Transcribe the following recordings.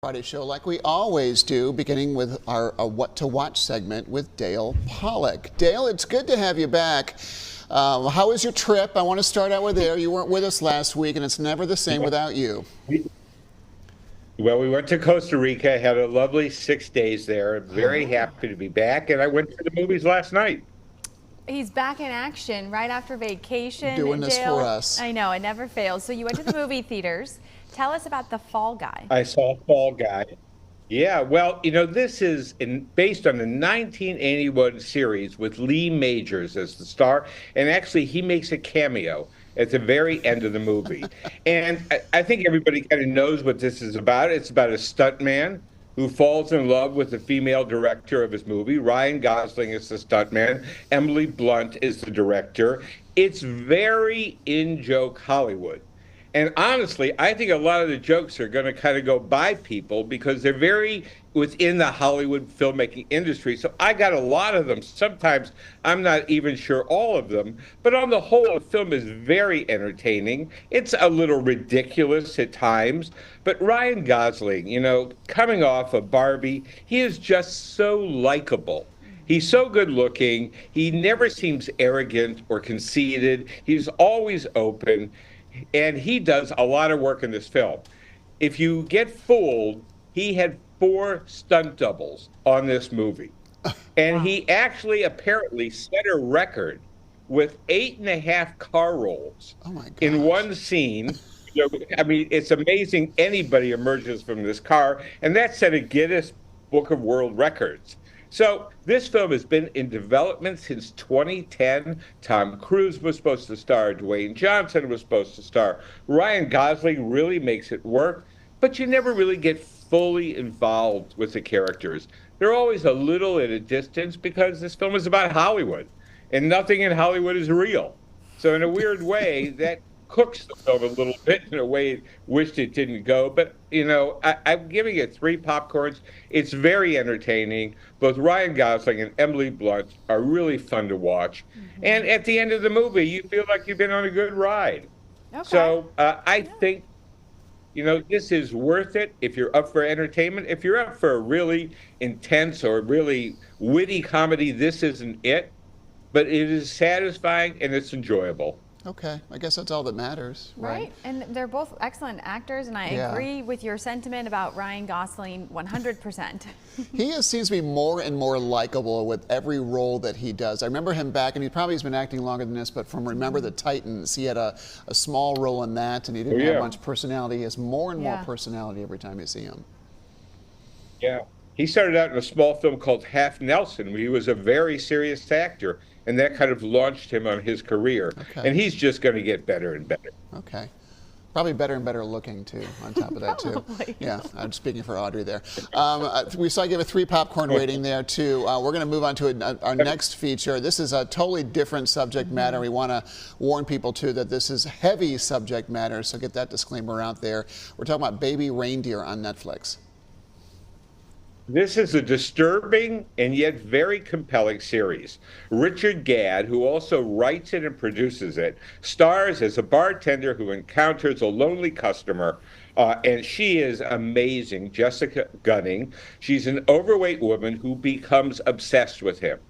Friday show like we always do, beginning with our What to Watch segment with Dale Pollak. Dale, it's good to have you back. How was your trip? I want to start out with there. You weren't with us last week, and it's never the same without you. Well, we went to Costa Rica, had a lovely 6 days there. Very happy to be back, and I went to the movies last night. He's back in action right after vacation. Doing this for us. I know, it never fails. So you went to the movie theaters. Tell us about The Fall Guy. I saw Fall Guy. Yeah, well, this is based on the 1981 series with Lee Majors as the star, and actually he makes a cameo at the very end of the movie. And I think everybody kind of knows what this is about. It's about a stuntman who falls in love with the female director of his movie. Ryan Gosling is the stuntman. Emily Blunt is the director. It's very in-joke Hollywood. And honestly, I think a lot of the jokes are going to kind of go by people because they're very within the Hollywood filmmaking industry. So I got a lot of them. Sometimes I'm not even sure all of them. But on the whole, the film is very entertaining. It's a little ridiculous at times. But Ryan Gosling, coming off of Barbie, he is just so likable. He's so good looking. He never seems arrogant or conceited. He's always open. And he does a lot of work in this film. If you get fooled, he had 4 stunt doubles on this movie. And wow. He actually apparently set a record with 8.5 car rolls in one scene. I mean, it's amazing anybody emerges from this car. And that set a Guinness Book of World Records. So this film has been in development since 2010. Tom Cruise was supposed to star. Dwayne Johnson was supposed to star. Ryan Gosling really makes it work, but you never really get fully involved with the characters. They're always a little at a distance because this film is about Hollywood, and nothing in Hollywood is real. So in a weird way, that cooks the film a little bit in a way it wished it didn't go. But, I'm giving it 3 popcorns. It's very entertaining. Both Ryan Gosling and Emily Blunt are really fun to watch. Mm-hmm. And at the end of the movie, you feel like you've been on a good ride. Okay. So I think, this is worth it if you're up for entertainment. If you're up for a really intense or really witty comedy, this isn't it. But it is satisfying and it's enjoyable. Okay, I guess that's all that matters, right? And they're both excellent actors, and I agree with your sentiment about Ryan Gosling 100%. He seems to be more and more likable with every role that he does. I remember him back, and he probably has been acting longer than this, but from Remember the Titans, he had a small role in that, and he didn't have much personality. He has more and more personality every time you see him. Yeah. He started out in a small film called Half Nelson, where he was a very serious actor, and that kind of launched him on his career. Okay. And he's just going to get better and better. Okay. Probably better and better looking, too, on top of that, too. Yeah, I'm speaking for Audrey there. We saw you give a 3 popcorn rating there, too. We're going to move on to our next feature. This is a totally different subject matter. We want to warn people, too, that this is heavy subject matter, so get that disclaimer out there. We're talking about Baby Reindeer on Netflix. This is a disturbing and yet very compelling series. Richard Gadd, who also writes it and produces it, stars as a bartender who encounters a lonely customer, and she is amazing, Jessica Gunning. She's an overweight woman who becomes obsessed with him.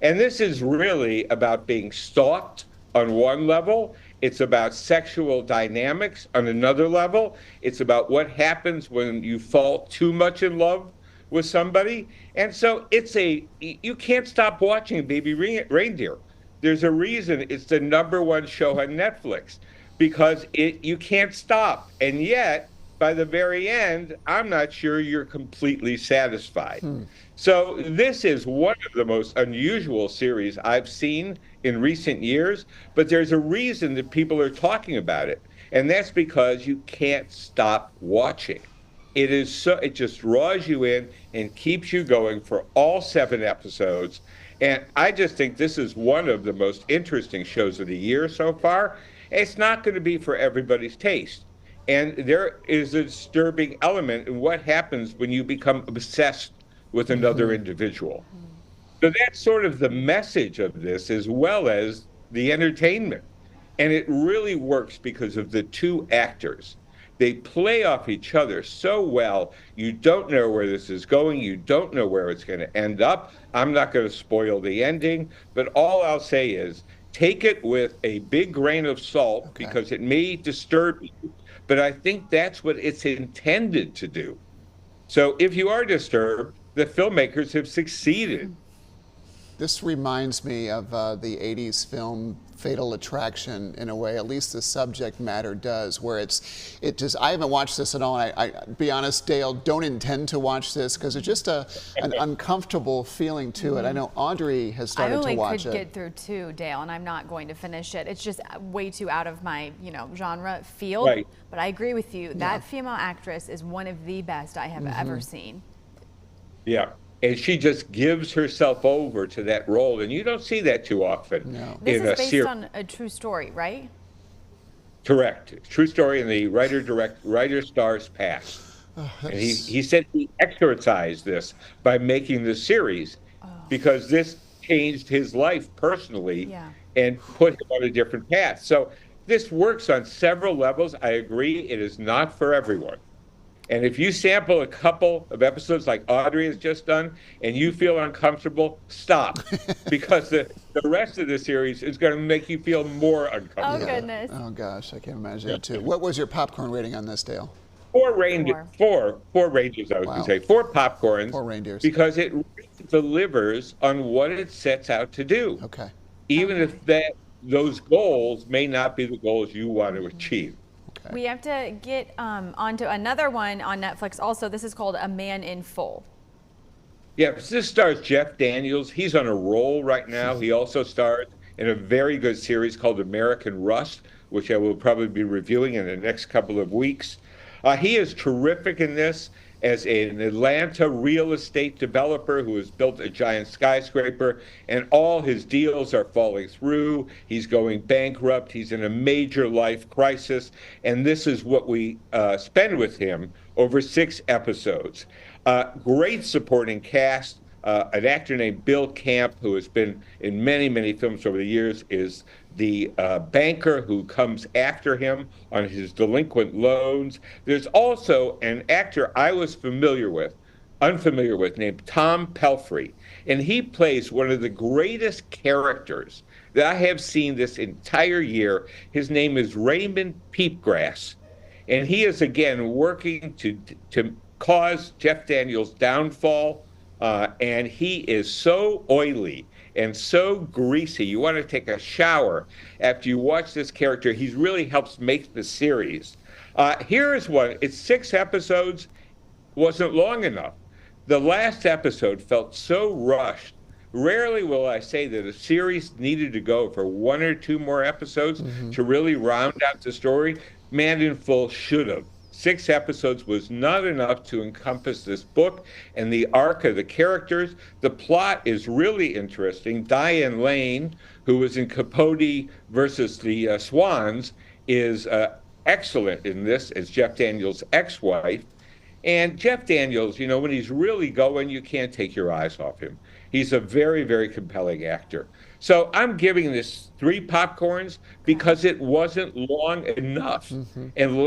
And this is really about being stalked on one level. It's about sexual dynamics on another level. It's about what happens when you fall too much in love with somebody. And so you can't stop watching Baby Reindeer. There's a reason it's the #1 show on Netflix, because you can't stop. And yet, by the very end, I'm not sure you're completely satisfied. So this is one of the most unusual series I've seen in recent years, but there's a reason that people are talking about it. And that's because you can't stop watching. It just draws you in and keeps you going for all 7 episodes. And I just think this is one of the most interesting shows of the year so far. It's not going to be for everybody's taste. And there is a disturbing element in what happens when you become obsessed with another individual. So that's sort of the message of this, as well as the entertainment. And it really works because of the 2 actors. They play off each other so well. You don't know where this is going. You don't know where it's going to end up. I'm not going to spoil the ending, but all I'll say is take it with a big grain of salt, because it may disturb you, but I think that's what it's intended to do. So if you are disturbed, the filmmakers have succeeded. This reminds me of the 80s film Fatal Attraction in a way, at least the subject matter does, where I haven't watched this at all, and I be honest, Dale, don't intend to watch this because it's just an uncomfortable feeling to it. I know Audrey has started to watch it. I only could get through 2, Dale, and I'm not going to finish it. It's just way too out of my, genre field. Right. But I agree with you. That female actress is one of the best I have ever seen. Yeah. And she just gives herself over to that role, and you don't see that too often. No. This is based on a true story, right? Correct. True story, and the writer stars passed. And he said he exorcised this by making the series because this changed his life personally and put him on a different path. So this works on several levels. I agree, it is not for everyone. And if you sample a couple of episodes like Audrey has just done and you feel uncomfortable, stop. Because the rest of the series is going to make you feel more uncomfortable. Oh, goodness. Oh, gosh, I can imagine it too. What was your popcorn rating on this, Dale? Four rangers, I was going to say. 4 popcorns. 4 reindeers. Because it really delivers on what it sets out to do. Okay. Even if those goals may not be the goals you want to achieve. We have to get onto another one on Netflix also. This is called A Man in Full. Yeah, this stars Jeff Daniels. He's on a roll right now. He also stars in a very good series called American Rust, which I will probably be reviewing in the next couple of weeks. He is terrific in this as an Atlanta real estate developer who has built a giant skyscraper, and all his deals are falling through. He's going bankrupt. He's in a major life crisis, and this is what we spend with him over 6 episodes. Great supporting cast. An actor named Bill Camp, who has been in many, many films over the years, is the banker who comes after him on his delinquent loans. There's also an actor I was unfamiliar with, named Tom Pelphrey, and he plays one of the greatest characters that I have seen this entire year. His name is Raymond Peepgrass, and he is again working to cause Jeff Daniels' downfall. And he is so oily and so greasy. You want to take a shower after you watch this character. He really helps make the series. Here is one. It's 6 episodes. Wasn't long enough. The last episode felt so rushed. Rarely will I say that a series needed to go for 1 or 2 more episodes to really round out the story. Man in Full should have. 6 episodes was not enough to encompass this book and the arc of the characters. The plot is really interesting. Diane Lane, who was in Capote versus the Swans, is excellent in this as Jeff Daniels' ex-wife. And Jeff Daniels, when he's really going, you can't take your eyes off him. He's a very, very compelling actor. So I'm giving this 3 popcorns because it wasn't long enough. And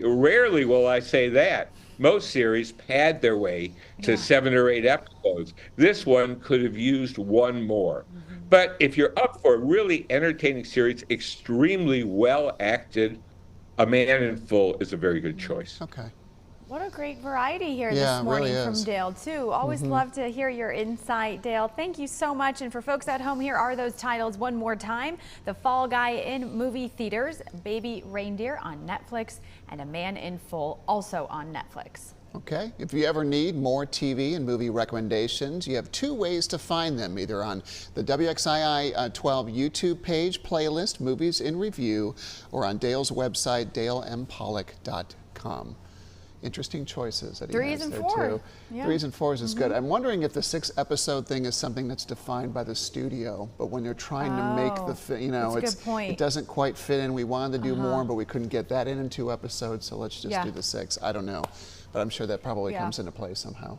rarely will I say that. Most series pad their way to 7 or 8 episodes. This one could have used 1 more. But if you're up for a really entertaining series, extremely well acted, A Man in Full is a very good choice. Okay. What a great variety here Yeah, this morning really from is. Dale, too. Always love to hear your insight, Dale. Thank you so much. And for folks at home, here are those titles one more time. The Fall Guy in movie theaters, Baby Reindeer on Netflix, and A Man in Full also on Netflix. Okay. If you ever need more TV and movie recommendations, you have 2 ways to find them, either on the WXII 12 YouTube page, playlist, Movies in Review, or on Dale's website, dalempolick.com. Interesting choices that he 3s has and there 4. too. Yeah. 3s and 4s is good. I'm wondering if the 6-episode thing is something that's defined by the studio, but when they're trying to make the, that's a good point. it doesn't quite fit in. We wanted to do more, but we couldn't get that in 2 episodes, so let's just do the 6. I don't know, but I'm sure that probably comes into play somehow.